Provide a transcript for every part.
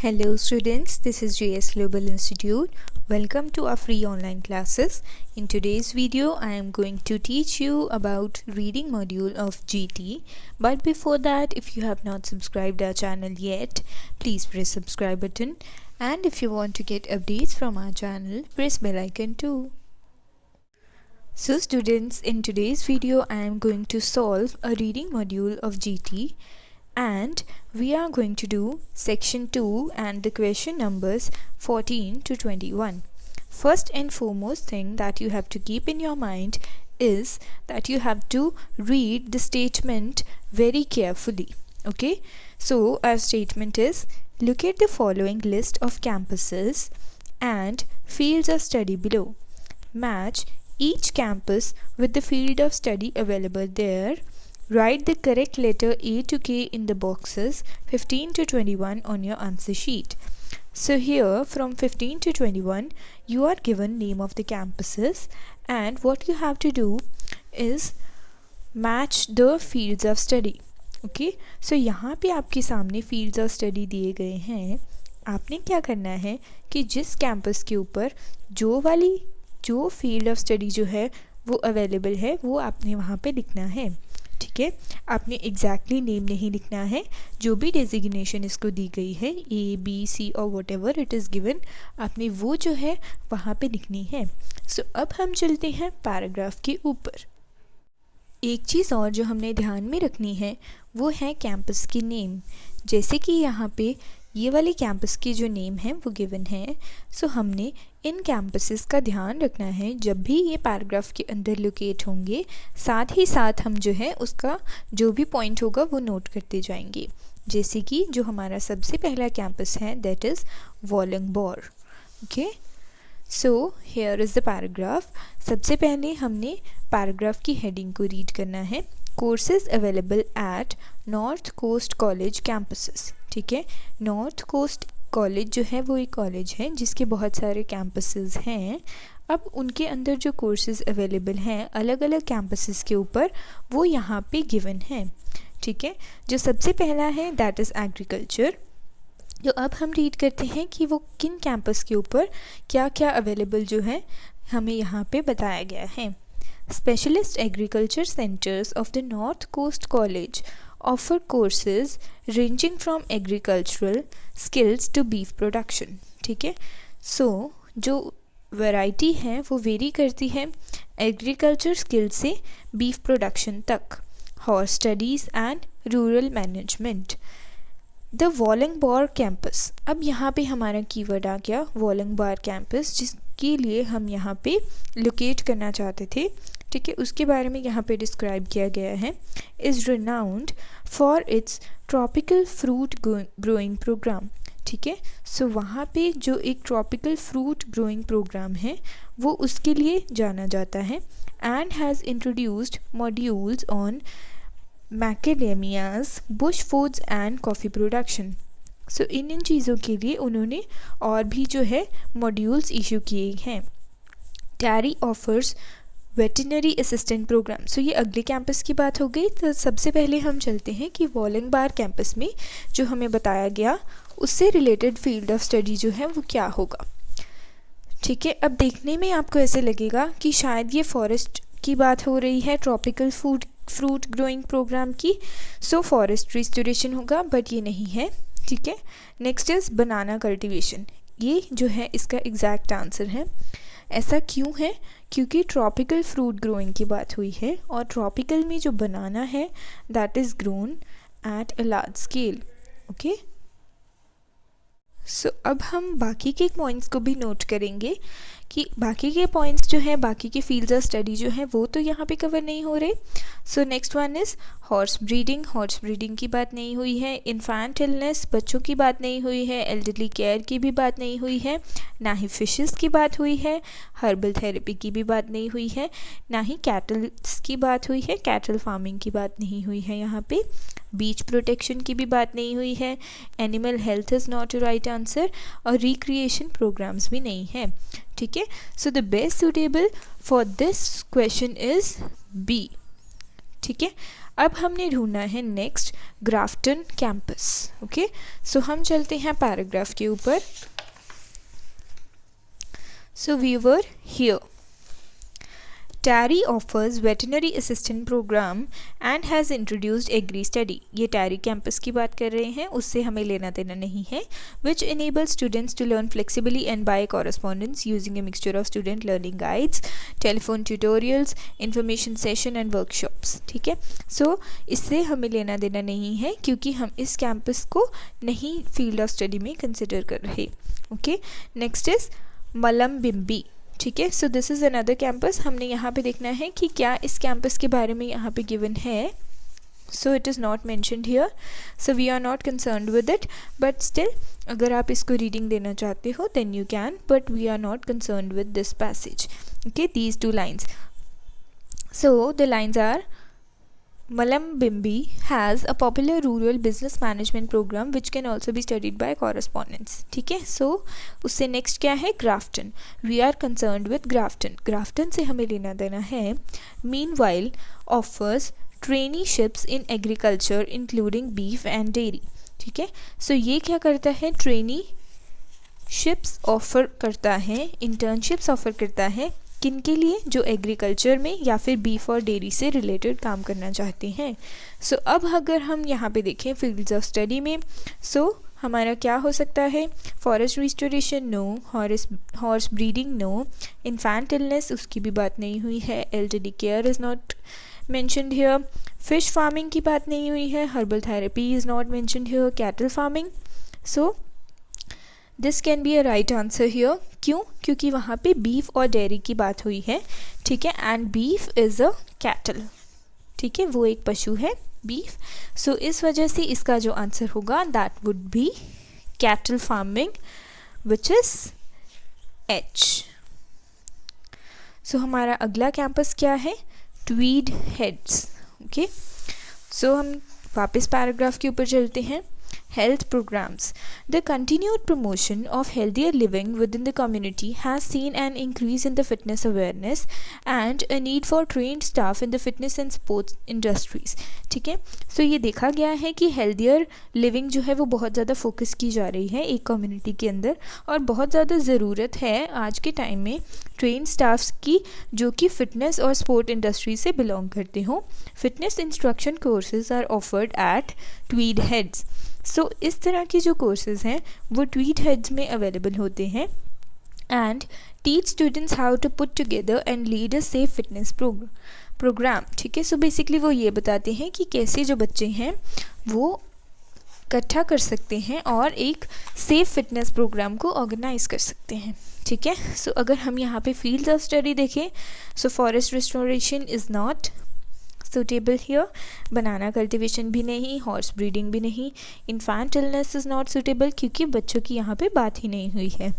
Hello students, this is JS Global Institute. Welcome to our free online classes. In today's video, I am going to teach you about reading module of GT. But before that, if you have not subscribed our channel yet, please press subscribe button. And if you want to get updates from our channel, press bell icon too. So students, in today's video, I am going to solve a reading module of GT. And we are going to do section 2 and the question numbers 14 to 21. First and foremost thing that you have to keep in your mind is that you have to read the statement very carefully. Okay, so our statement is: look at the following list of campuses and fields of study below. Match each campus with the field of study available there. Write the correct letter A to K in the boxes 15 to 21 on your answer sheet. So here from 15 to 21 you are given name of the campuses, and what you have to do is match the fields of study. Okay, so यहाँ पे आपके सामने fields of study दिए गए हैं. आपने क्या करना है कि जिस कैंपस के ऊपर जो फील्ड ऑफ स्टडी जो है वो अवेलेबल है वो आपने वहाँ पे लिखना है. ठीक है, आपने एग्जैक्टली नेम नहीं लिखना है. जो भी डेजिग्नेशन इसको दी गई है ABC और what ever it is given, आपने वो जो है वहाँ पे लिखनी है. सो अब हम चलते हैं पैराग्राफ के ऊपर. एक चीज़ और जो हमने ध्यान में रखनी है वो है कैंपस की नेम. जैसे कि यहाँ पे ये वाले कैंपस के जो नेम हैं वो गिवन है. सो हमने इन कैंपसेस का ध्यान रखना है जब भी ये पैराग्राफ के अंदर लोकेट होंगे. साथ ही साथ हम जो है उसका जो भी पॉइंट होगा वो नोट करते जाएंगे. जैसे कि जो हमारा सबसे पहला कैंपस है that is Wollongbar. Okay, so here is the paragraph. सबसे पहले हमने पैराग्राफ की हेडिंग को रीड करना है. Courses available at North Coast College campuses. ठीक है, नॉर्थ कोस्ट कॉलेज जो है वो एक कॉलेज है जिसके बहुत सारे कैंपसेस हैं. अब उनके अंदर जो कोर्सेज अवेलेबल हैं अलग अलग कैंपसेस के ऊपर वो यहाँ पे गिवन है. ठीक है, जो सबसे पहला है दैट इज़ एग्रीकल्चर. जो अब हम रीड करते हैं कि वो किन कैंपस के ऊपर क्या क्या अवेलेबल जो है हमें यहाँ पे बताया गया है. Specialist agriculture centers of the North Coast College offer courses ranging from agricultural skills to beef production. ठीक है, सो जो वैरायटी है वो वेरी करती है एग्रीकल्चर स्किल से बीफ प्रोडक्शन तक. Horse studies and rural management. The Wollongbar campus. अब यहाँ पे हमारा कीवर्ड आ गया वॉलंगबॉर कैंपस, जिसके लिए हम यहाँ पे लोकेट करना चाहते थे. ठीक है, उसके बारे में यहाँ पे डिस्क्राइब किया गया है. Is renowned for its tropical fruit growing program. ठीक है, सो वहाँ पे जो एक ट्रॉपिकल फ्रूट ग्रोइंग प्रोग्राम है वो उसके लिए जाना जाता है. And has introduced modules on macadamias, bush foods and coffee production. So इन चीज़ों के लिए उन्होंने और भी जो है मॉड्यूल्स इशू किए हैं. टैरी ऑफर्स वेटनरी असिस्टेंट प्रोग्राम. सो ये अगले कैंपस की बात हो गई. तो सबसे पहले हम चलते हैं कि वॉलंगबॉर कैंपस में जो हमें बताया गया उससे रिलेटेड फील्ड ऑफ स्टडी जो है वो क्या होगा. ठीक है, अब देखने में आपको ऐसे लगेगा कि शायद ये फॉरेस्ट की बात हो रही है, ट्रॉपिकल फ्रूट ग्रोइंग प्रोग्राम की. सो फॉरेस्ट रिस्टोरेशन होगा, बट ये नहीं है. ठीक है, नेक्स्ट इज़ बनाना कल्टिवेशन. ये जो है इसका एग्जैक्ट आंसर है. ऐसा क्यों है? क्योंकि ट्रॉपिकल फ्रूट ग्रोइंग की बात हुई है और ट्रॉपिकल में जो बनाना है that is grown at a large scale. Okay, so अब हम बाकी के पॉइंट्स को भी नोट करेंगे कि बाकी के पॉइंट्स जो हैं, बाकी के फील्ड्स ऑफ स्टडी जो हैं वो तो यहाँ पे कवर नहीं हो रहे. So next one is horse breeding. Horse breeding की बात नहीं हुई है. इन्फेंट इलनेस, बच्चों की बात नहीं हुई है. एल्डरली केयर की भी बात नहीं हुई है. ना ही फिशेस की बात हुई है. हर्बल थेरेपी की भी बात नहीं हुई है. ना ही कैटल्स की बात हुई है. कैटल फार्मिंग की बात नहीं हुई है यहाँ पे. बीच प्रोटेक्शन की भी बात नहीं हुई है. Animal health is not a right answer. और रिक्रिएशन प्रोग्राम्स भी नहीं है. ठीक है, so the best suitable for this question is B. ठीक है, अब हमने ढूंढना है next Grafton campus. Okay, so हम चलते हैं पैराग्राफ के ऊपर। So we were here, TARI offers veterinary assistant program and has introduced agri study। ये TARI कैंपस की बात कर रहे हैं, उससे हमें लेना देना नहीं है। Which enables students to learn flexibly and by correspondence using a mixture of student learning guides, telephone tutorials, information session and workshops। ठीक है, सो इससे हमें लेना देना नहीं है क्योंकि हम इस कैंपस को नहीं फील्ड ऑफ स्टडी में कंसिडर कर रहे। Okay, next is Mullumbimby. ठीक है, so this is another campus. हमने यहाँ पे देखना है कि क्या इस कैंपस के बारे में यहाँ पे गिवन है। So it is not mentioned here, so we are not concerned with it, but still अगर आप इसको रीडिंग देना चाहते हो then you can, but we are not concerned with this passage. Okay, these two lines. So the lines are, Mullumbimby has a popular rural business management program which can also be studied by correspondence। ठीक है, सो उससे next क्या है, Grafton. We are concerned with Grafton, Grafton से हमें लेना देना है। Meanwhile offers traineeships in agriculture including beef and dairy। ठीक है, सो ये क्या करता है, ट्रेनीशिप्स ऑफर करता है, इंटर्नशिप्स ऑफर करता है किन के लिए, जो एग्रीकल्चर में या फिर बीफ और डेयरी से रिलेटेड काम करना चाहते हैं। सो अब अगर हम यहाँ पे देखें फील्ड्स ऑफ स्टडी में, सो हमारा क्या हो सकता है, forest restoration no, horse breeding no, infant illness उसकी भी बात नहीं हुई है, elderly care is not mentioned here, fish farming की बात नहीं हुई है, herbal therapy is not mentioned here, cattle farming. So this can be a right answer here. क्यों, क्योंकि वहाँ पे बीफ और डेयरी की बात हुई है। ठीक है, and beef is a cattle. ठीक है, वो एक पशु है बीफ। सो इस वजह से इसका जो आंसर होगा that would be cattle farming which is H. So हमारा अगला कैंपस क्या है, ट्वीड हेड्स। ओके, सो हम वापस पैराग्राफ के ऊपर चलते हैं। Health programs. The continued promotion of healthier living within the community has seen an increase in the fitness awareness and a need for trained staff in the fitness and sports industries। ठीक है, सो ये देखा गया है कि healthier living जो है वो बहुत ज़्यादा फोकस की जा रही है एक कम्युनिटी के अंदर, और बहुत ज़्यादा ज़रूरत है आज के टाइम में ट्रेन स्टाफ्स की जो कि फ़िटनेस और स्पोर्ट इंडस्ट्री से बिलोंग करते हों। Fitness instruction courses are offered at Tweed Heads. So इस तरह के जो कोर्सेज हैं वो ट्वीड हेड्स में अवेलेबल होते हैं and teach students how to put together and lead a safe fitness program. ठीक है, सो बेसिकली वो ये बताते हैं कि कैसे जो बच्चे हैं वो इकट्ठा कर सकते हैं और एक सेफ फिटनेस प्रोग्राम को ऑर्गेनाइज कर सकते हैं। ठीक है, सो अगर हम यहाँ पे फील्ड्स ऑफ स्टडी देखें, सो forest restoration is not suitable here, banana cultivation भी नहीं, हॉर्स ब्रीडिंग भी नहीं, infant illness is not suitable क्योंकि बच्चों की यहाँ पे बात ही नहीं हुई है।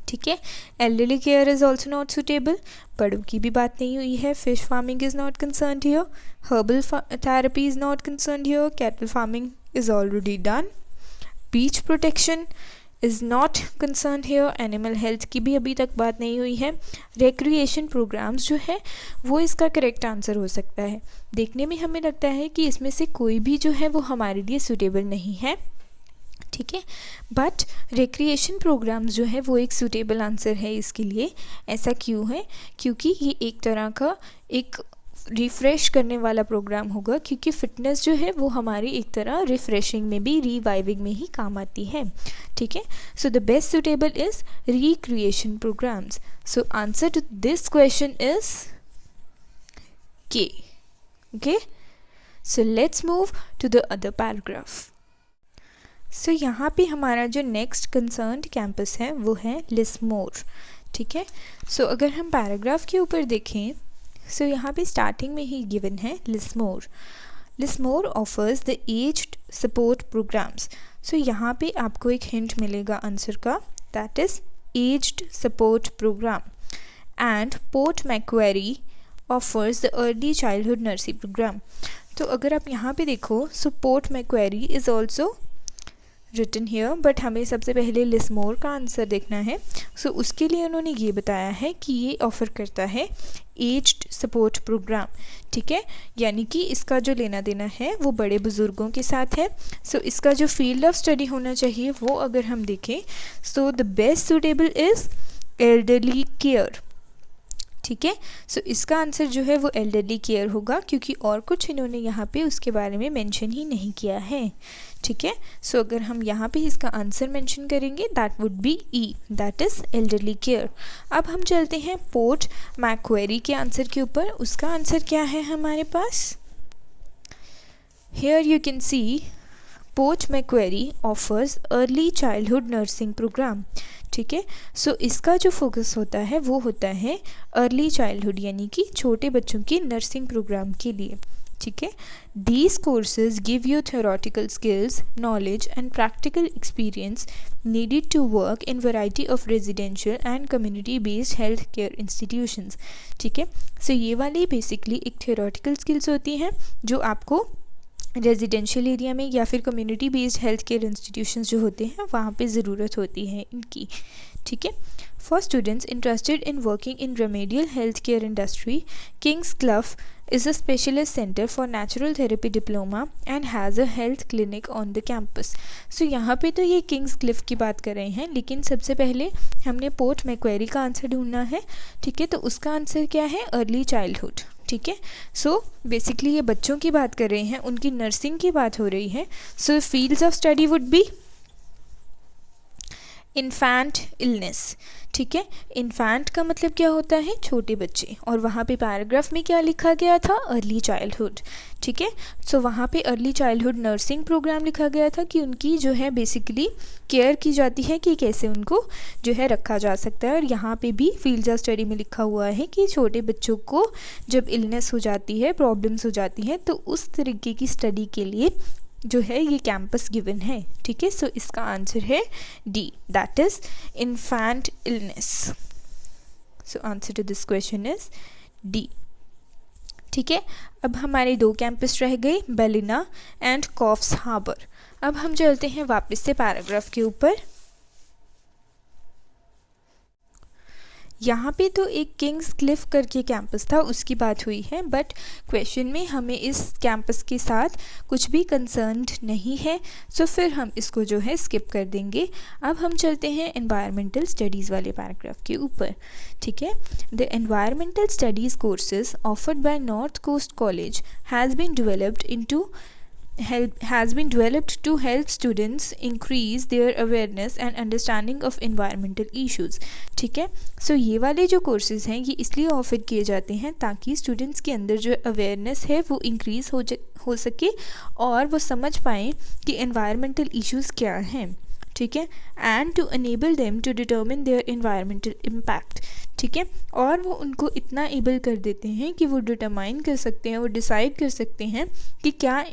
ठीक है, elderly care is also not suitable, बड़ों की भी बात नहीं हुई है, fish farming is not concerned here, herbal therapy is not concerned here, cattle farming is already done, beach protection is not concern here, animal health की भी अभी तक बात नहीं हुई है। रिक्रिएशन प्रोग्राम्स जो है वो इसका करेक्ट आंसर हो सकता है। देखने में हमें लगता है कि इसमें से कोई भी जो है वो हमारे लिए सूटेबल नहीं है। ठीक है, बट रिक्रिएशन प्रोग्राम्स जो है वो एक सूटेबल आंसर है इसके लिए। ऐसा क्यों है, क्योंकि ये एक तरह का एक रिफ़्रेश करने वाला प्रोग्राम होगा, क्योंकि फ़िटनेस जो है वो हमारी एक तरह रिफ़्रेशिंग में भी, रिवाइविंग में ही काम आती है। ठीक है, so the best suitable is recreation programs. So answer to this question is K. Okay, so let's move to the other paragraph. So यहाँ पे हमारा जो नेक्स्ट कंसर्न्ड कैंपस है वो है लिसमोर। ठीक है, सो अगर हम पैराग्राफ के ऊपर देखें, सो यहाँ पे स्टार्टिंग में ही गिवन है Lismore. Lismore offers the aged support programs. So यहाँ पे आपको एक हिंट मिलेगा आंसर का, that is aged support program. And Port Macquarie offers the early childhood nursery program. तो अगर आप यहाँ पे देखो, so Port Macquarie is also written here, but हमें सबसे पहले लिसमोर का आंसर देखना है। सो उसके लिए उन्होंने ये बताया है कि ये ऑफ़र करता है एज्ड सपोर्ट प्रोग्राम, ठीक है, यानी कि इसका जो लेना देना है वो बड़े बुज़ुर्गों के साथ है। सो इसका जो फील्ड ऑफ स्टडी होना चाहिए वो अगर हम देखें, सो the best suitable is elderly care, ठीक है। सो इसका आंसर जो है वो एल्डरली केयर होगा, क्योंकि और कुछ इन्होंने यहाँ पे उसके बारे में मेंशन ही नहीं किया है, ठीक है। सो अगर हम यहाँ पे इसका आंसर मेंशन करेंगे that would be E, that is elderly care. अब हम चलते हैं पोर्ट मैक्वेरी के आंसर के ऊपर। उसका आंसर क्या है हमारे पास? Here you can see Port Macquarie offers early childhood nursing program, ठीक है। सो इसका जो फोकस होता है वो होता है अर्ली चाइल्डहुड यानी कि छोटे बच्चों की नर्सिंग प्रोग्राम के लिए, ठीक है। These courses give you theoretical skills, knowledge and practical experience needed to work in variety of residential and community based health care institutions, ठीक है। सो ये वाली बेसिकली एक थ्योरेटिकल स्किल्स होती हैं जो आपको रेजिडेंशियल एरिया में या फिर community based health care institutions जो होते हैं वहाँ पे ज़रूरत होती है इनकी, ठीक है। For students interested in working in remedial health care industry, Kings Cliff is a specialist center for natural therapy diploma and has a health clinic on the campus। सो यहाँ पे तो ये किंग्स क्लिफ की बात कर रहे हैं, लेकिन सबसे पहले हमने पोर्ट मैक्वेरी का आंसर ढूंढना है, ठीक है। तो उसका आंसर क्या है? अर्ली चाइल्डहुड, ठीक है। सो बेसिकली ये बच्चों की बात कर रहे हैं, उनकी नर्सिंग की बात हो रही है। So fields of study would be infant illness, ठीक है। इन्फेंट का मतलब क्या होता है? छोटे बच्चे, और वहाँ पे पैराग्राफ में क्या लिखा गया था? अर्ली चाइल्डहुड, ठीक है। सो वहाँ पे अर्ली चाइल्डहुड नर्सिंग प्रोग्राम लिखा गया था कि उनकी जो है बेसिकली केयर की जाती है कि कैसे उनको जो है रखा जा सकता है। और यहाँ पे भी फील्ड्स ऑफ स्टडी में लिखा हुआ है कि छोटे बच्चों को जब इलनेस हो जाती है, प्रॉब्लम्स हो जाती हैं, तो उस तरीके की स्टडी के लिए जो है ये कैंपस गिवन है, ठीक है। सो इसका आंसर है D, that is infant illness. So answer to this question is D, ठीक है। अब हमारे दो कैंपस रह गए, बेलिना एंड कॉफ्स हार्बर। अब हम चलते हैं वापस से पैराग्राफ के ऊपर। यहाँ पे तो एक किंग्स क्लिफ करके कैंपस था, उसकी बात हुई है, बट क्वेश्चन में हमें इस कैंपस के साथ कुछ भी कंसर्न्ड नहीं है, सो फिर हम इसको जो है स्किप कर देंगे। अब हम चलते हैं एनवायरमेंटल स्टडीज़ वाले पैराग्राफ के ऊपर, ठीक है। The environmental studies courses offered by North Coast College has been developed to help students increase their awareness and understanding of environmental issues, ठीक है। सो ये वाले जो कोर्सेज़ हैं ये इसलिए ऑफ़र किए जाते हैं ताकि स्टूडेंट्स के अंदर जो अवेयरनेस है वो इंक्रीज़ हो सके और वो समझ पाएँ कि एनवायरमेंटल इश्यूज़ क्या हैं, ठीक है। And to enable them to determine their environmental impact, ठीक है। और वो उनको इतना एबल कर देते हैं कि वो डिटरमाइन कर सकते हैं, वो डिसाइड कर सकते हैं कि क्या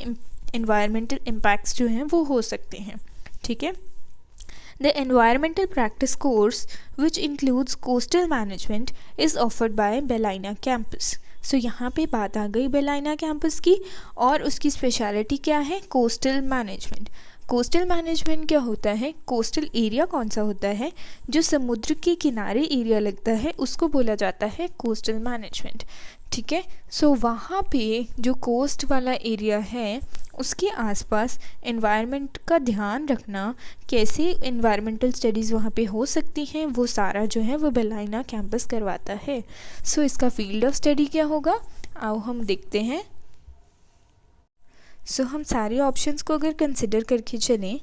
एनवायरमेंटल इम्पैक्ट्स जो हैं वो हो सकते हैं, ठीक है। The environmental practice course which includes coastal management is offered by Ballina campus. So यहाँ पे बात आ गई बेलाइना कैंपस की, और उसकी स्पेशलिटी क्या है? Coastal management. कोस्टल मैनेजमेंट क्या होता है? कोस्टल एरिया कौन सा होता है? जो समुद्र के किनारे एरिया लगता है उसको बोला जाता है कोस्टल मैनेजमेंट, ठीक है। सो वहाँ पे जो कोस्ट वाला एरिया है उसके आसपास एनवायरनमेंट का ध्यान रखना, कैसे एनवायरमेंटल स्टडीज़ वहाँ पे हो सकती हैं, वो सारा जो है वो बेलाइना कैंपस करवाता है। सो इसका फील्ड ऑफ स्टडी क्या होगा? आओ हम देखते हैं। सो हम सारे ऑप्शंस को अगर कंसिडर करके चलें,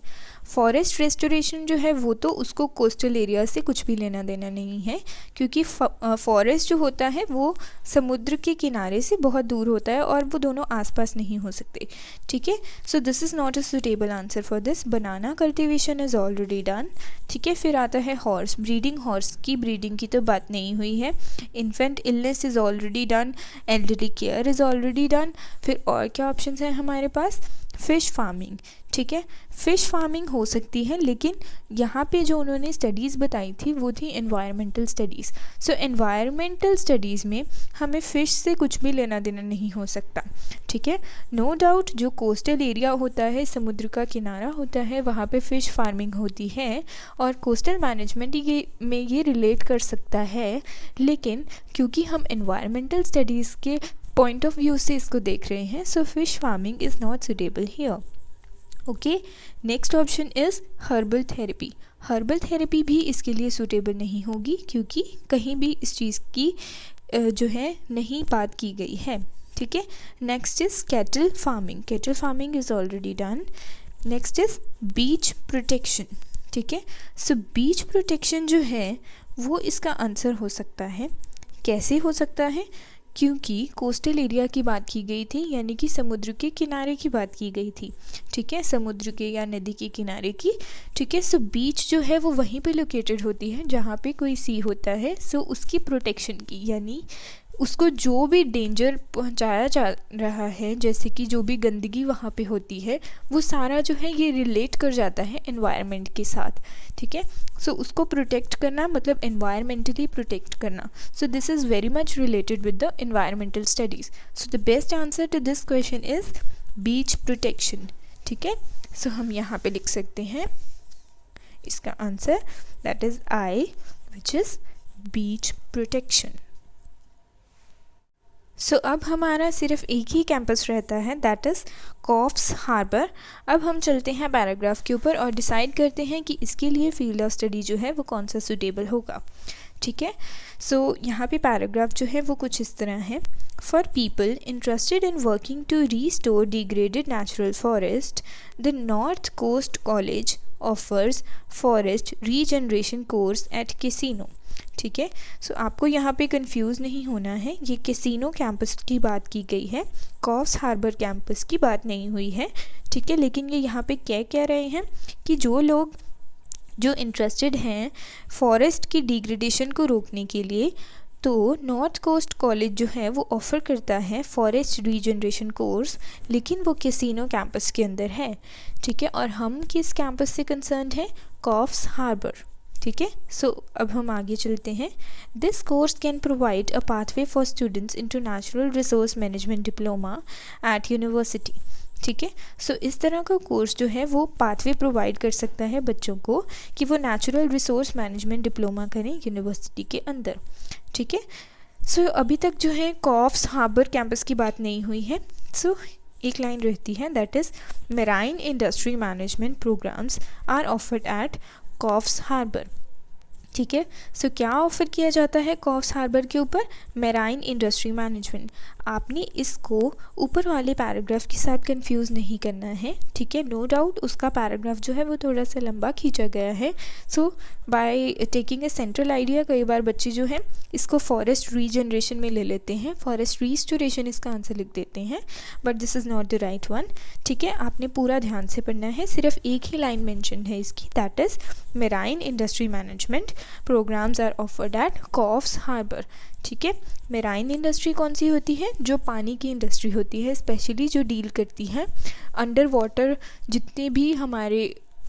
फॉरेस्ट रेस्टोरेशन जो है वो तो उसको कोस्टल एरिया से कुछ भी लेना देना नहीं है, क्योंकि फॉरेस्ट जो होता है वो समुद्र के किनारे से बहुत दूर होता है और वो दोनों आसपास नहीं हो सकते, ठीक है। So this is not a suitable answer for this. Banana cultivation is already done, ठीक है। फिर आता है हॉर्स ब्रीडिंग, हॉर्स की ब्रीडिंग की तो बात नहीं हुई है। Infant illness is already done, elderly care is already done. फिर और क्या ऑप्शन हैं हमारे पास? Fish farming. ठीक है, फ़िश फार्मिंग हो सकती है, लेकिन यहाँ पे जो उन्होंने स्टडीज़ बताई थी वो थी एनवायरमेंटल स्टडीज़। सो एनवायरमेंटल स्टडीज़ में हमें फ़िश से कुछ भी लेना देना नहीं हो सकता। ठीक है, नो डाउट जो कोस्टल एरिया होता है, समुद्र का किनारा होता है, वहाँ पे फ़िश फार्मिंग होती है और कोस्टल मैनेजमेंट ये रिलेट कर सकता है। लेकिन क्योंकि हम एनवायरमेंटल स्टडीज़ के पॉइंट ऑफ व्यू से इसको देख रहे हैं, so fish farming is not suitable here. Okay, next option is herbal therapy. Herbal therapy भी इसके लिए सूटेबल नहीं होगी, क्योंकि कहीं भी इस चीज़ की जो है नहीं बात की गई है। ठीक है, next is cattle farming. Cattle farming is already done. Next is beach protection. ठीक है, सो बीच प्रोटेक्शन जो है वो इसका आंसर हो सकता है। कैसे हो सकता है? क्योंकि कोस्टल एरिया की बात की गई थी, यानी कि समुद्र के किनारे की बात की गई थी। ठीक है, समुद्र के या नदी के किनारे की। ठीक है, सो बीच जो है वो वहीं पे लोकेटेड होती है जहाँ पे कोई सी होता है। सो उसकी प्रोटेक्शन की, यानी उसको जो भी डेंजर पहुंचाया जा रहा है, जैसे कि जो भी गंदगी वहाँ पे होती है, वो सारा जो है ये रिलेट कर जाता है एनवायरनमेंट के साथ। ठीक है, सो उसको प्रोटेक्ट करना मतलब एनवायरमेंटली प्रोटेक्ट करना। So this is very much related with the environmental studies. So the best answer to this question is beach protection. ठीक है, सो हम यहाँ पे लिख सकते हैं इसका answer, that is I, which is beach protection. So अब हमारा सिर्फ एक ही कैंपस रहता है, दैट इज़ कॉफ्स हार्बर। अब हम चलते हैं पैराग्राफ के ऊपर और डिसाइड करते हैं कि इसके लिए फील्ड ऑफ स्टडी जो है वो कौन सा सूटेबल होगा। ठीक है, सो यहाँ पे पैराग्राफ जो है वो कुछ इस तरह है। For people interested in working to restore degraded natural forest, the North Coast College offers forest regeneration course at Casino. ठीक है, सो आपको यहाँ पे कंफ्यूज नहीं होना है, ये कैसीनो कैंपस की बात की गई है, कॉफ्स हार्बर कैंपस की बात नहीं हुई है। ठीक है, लेकिन ये यहाँ पे कह रहे हैं कि जो लोग जो इंटरेस्टेड हैं फॉरेस्ट की डिग्रेडेशन को रोकने के लिए, तो नॉर्थ कोस्ट कॉलेज जो है वो ऑफ़र करता है फॉरेस्ट रीजनरेशन कोर्स, लेकिन वो कैसीनो कैंपस के अंदर है। ठीक है, और हम किस कैंपस से कंसर्न्ड हैं? Coffs Harbour. ठीक है, सो अब हम आगे चलते हैं। This course can provide a pathway for students into natural resource management diploma at university. ठीक है, सो इस तरह का कोर्स जो है वो पाथवे प्रोवाइड कर सकता है बच्चों को कि वो नेचुरल रिसोर्स मैनेजमेंट डिप्लोमा करें यूनिवर्सिटी के अंदर। ठीक है, सो अभी तक जो है कॉफ्स हार्बर कैंपस की बात नहीं हुई है। सो एक लाइन रहती है, that is marine industry management programs are offered at Coffs Harbour. ठीक है, सो क्या ऑफ़र किया जाता है कॉफ्स हार्बर के ऊपर? Marine industry management. आपने इसको ऊपर वाले पैराग्राफ के साथ कंफ्यूज नहीं करना है। ठीक है, नो डाउट उसका पैराग्राफ जो है वो थोड़ा सा लंबा खींचा गया है। So by taking a central idea, कई बार बच्चे जो हैं इसको फॉरेस्ट रीजनरेशन में ले लेते हैं, फॉरेस्ट रीस्टोरेशन इसका आंसर लिख देते हैं, but this is not the right one. ठीक है, आपने पूरा ध्यान से पढ़ना है, सिर्फ एक ही लाइन मेंशन है इसकी, that is marine industry management programs are offered at Coffs Harbour. ठीक है, मेराइन इंडस्ट्री कौन सी होती है? जो पानी की इंडस्ट्री होती है, स्पेशली जो डील करती है अंडर वाटर जितने भी हमारे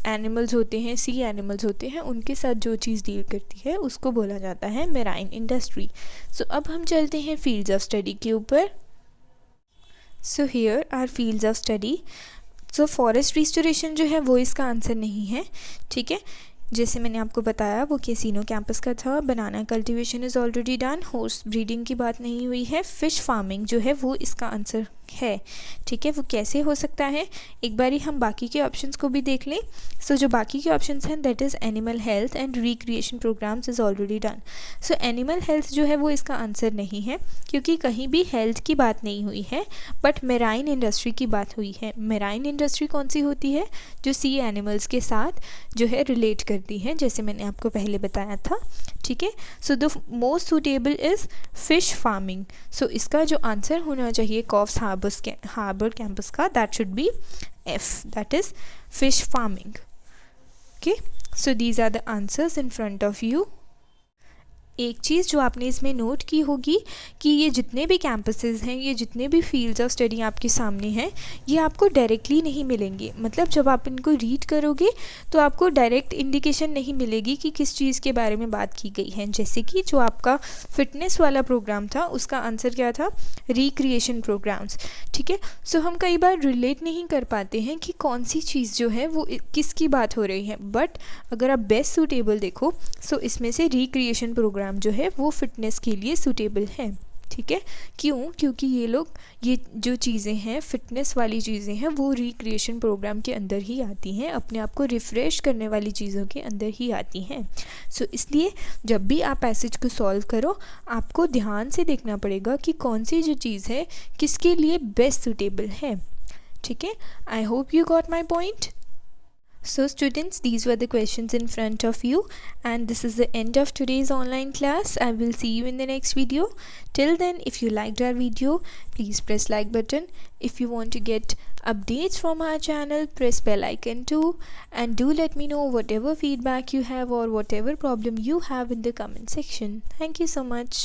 एनिमल्स होते हैं, सी एनिमल्स होते हैं, उनके साथ जो चीज़ डील करती है उसको बोला जाता है मेराइन इंडस्ट्री। सो अब हम चलते हैं फील्ड्स ऑफ स्टडी के ऊपर। So here are fields of study. So forest restoration जो है वो इसका आंसर नहीं है। ठीक है, जैसे मैंने आपको बताया वो कैसीनो कैंपस का था। Banana cultivation is already done. Horse breeding की बात नहीं हुई है। फ़िश फार्मिंग जो है वो इसका आंसर है। ठीक है, वो कैसे हो सकता है, एक बारी हम बाकी के ऑप्शंस को भी देख लें। सो जो बाकी के ऑप्शंस हैं that is animal health and recreation programs is already done. So animal health जो है वो इसका आंसर नहीं है, क्योंकि कहीं भी हेल्थ की बात नहीं हुई है, बट मेराइन इंडस्ट्री की बात हुई है। मेराइन इंडस्ट्री कौन सी होती है? जो सी एनिमल्स के साथ जो है रिलेट करती है, जैसे मैंने आपको पहले बताया था। ठीक है, so the most suitable is fish farming. So इसका जो आंसर होना चाहिए कॉफ्स हार्बर कैंपस का, that should be F, that is fish farming. Okay, so these are the answers in front of you. एक चीज़ जो आपने इसमें नोट की होगी कि ये जितने भी कैंपसेस हैं, ये जितने भी फील्ड्स ऑफ स्टडी आपके सामने हैं, ये आपको डायरेक्टली नहीं मिलेंगे। मतलब जब आप इनको रीड करोगे तो आपको डायरेक्ट इंडिकेशन नहीं मिलेगी कि किस चीज़ के बारे में बात की गई है। जैसे कि जो आपका फिटनेस वाला प्रोग्राम था, उसका आंसर क्या था? Recreation programs. ठीक है, सो हम कई बार रिलेट नहीं कर पाते हैं कि कौन सी चीज़ जो है वो किसकी बात हो रही है। बट अगर आप बेस्ट सूटेबल देखो, सो इसमें से रिक्रिएशन प्रोग्राम जो है वो फिटनेस के लिए सूटेबल है। ठीक है, क्यों? क्योंकि ये जो चीज़ें हैं, फिटनेस वाली चीज़ें हैं, वो रिक्रिएशन प्रोग्राम के अंदर ही आती हैं, अपने आप को रिफ़्रेश करने वाली चीज़ों के अंदर ही आती हैं। सो इसलिए जब भी आप पैसेज को सॉल्व करो, आपको ध्यान से देखना पड़ेगा कि कौन सी जो चीज़ है किसके लिए बेस्ट सूटेबल है। ठीक है, I hope you got my point. So students, these were the questions in front of you, and this is the end of today's online class. I will see you in the next video. Till then, if you liked our video, please press like button. If you want to get updates from our channel, press bell icon too, and do let me know whatever feedback you have or whatever problem you have in the comment section. Thank you so much.